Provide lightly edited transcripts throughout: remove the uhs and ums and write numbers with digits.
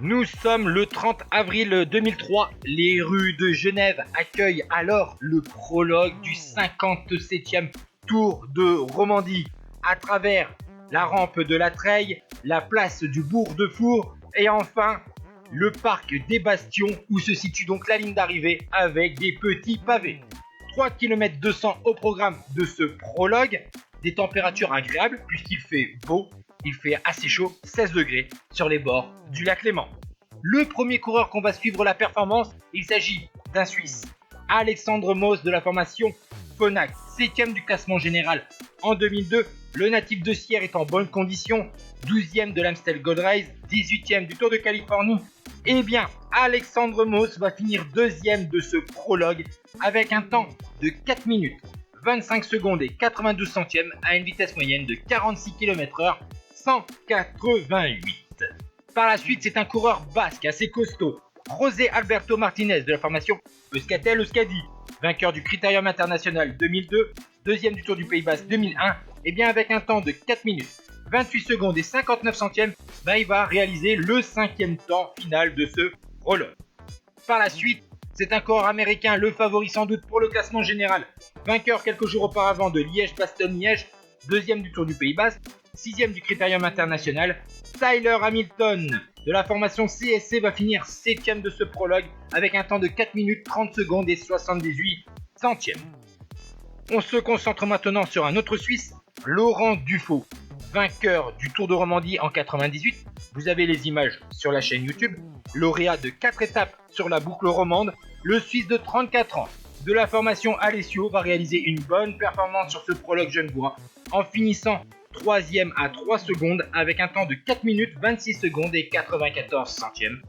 Nous sommes le 30 avril 2003. Les rues de Genève accueillent alors le prologue du 57e Tour de Romandie à travers la rampe de la Treille, la place du Bourg-de-Four et enfin le parc des Bastions où se situe donc la ligne d'arrivée avec des petits pavés. 3 km 200 au programme de ce prologue, des températures agréables puisqu'il fait beau, il fait assez chaud, 16 degrés sur les bords du lac Léman. Le premier coureur qu'on va suivre la performance, il s'agit d'un Suisse, Alexandre Moos de la formation Phonak, 7ème du classement général en 2002. Le natif de Sierre est en bonne condition, 12ème de l'Amstel Gold Race, 18ème du Tour de Californie. Eh bien, Alexandre Moos va finir 2ème de ce prologue avec un temps de 4 minutes, 25 secondes et 92 centièmes à une vitesse moyenne de 46 km/h, 188. Par la suite, c'est un coureur basque assez costaud, José Alberto Martinez de la formation Euskaltel Euskadi, vainqueur du Critérium International 2002, deuxième du Tour du Pays Basque 2001, et bien avec un temps de 4 minutes, 28 secondes et 59 centièmes, il va réaliser le 5e temps final de ce prologue. Par la suite, c'est un coureur américain, le favori sans doute pour le classement général, vainqueur quelques jours auparavant de Liège-Bastogne-Liège, deuxième du Tour du Pays Basque, 6ème du Critérium International. Tyler Hamilton de la formation CSC va finir 7ème de ce prologue avec un temps de 4 minutes 30 secondes et 78 centièmes. On se concentre maintenant sur un autre Suisse, Laurent Dufaux, vainqueur du Tour de Romandie en 98. Vous avez les images sur la chaîne YouTube. Lauréat de 4 étapes sur la boucle romande, le Suisse de 34 ans de la formation Alessio va réaliser une bonne performance sur ce prologue genevois en finissant 3ème à 3 secondes avec un temps de 4 minutes 26 secondes et 94 centièmes.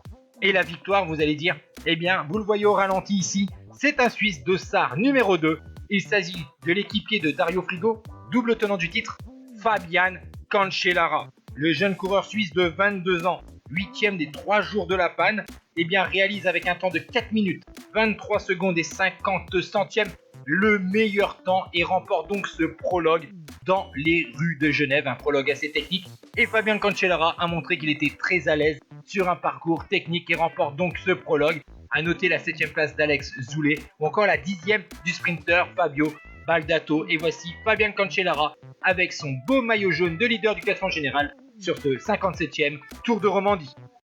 Et la victoire, vous allez dire, eh bien, vous le voyez au ralenti ici, c'est un Suisse de Sarre numéro 2. Il s'agit de l'équipier de Dario Frigo, double tenant du titre, Fabian Cancellara. Le jeune coureur suisse de 22 ans, 8ème des 3 jours de la panne, eh bien, réalise avec un temps de 4 minutes 23 secondes et 50 centièmes le meilleur temps et remporte donc ce prologue dans les rues de Genève, un prologue assez technique. Et Fabian Cancellara a montré qu'il était très à l'aise sur un parcours technique et remporte donc ce prologue. A noter la 7ème place d'Alex Zoulet ou encore la 10ème du sprinter Fabio Baldato. Et voici Fabian Cancellara avec son beau maillot jaune de leader du classement général sur ce 57e Tour de Romandie.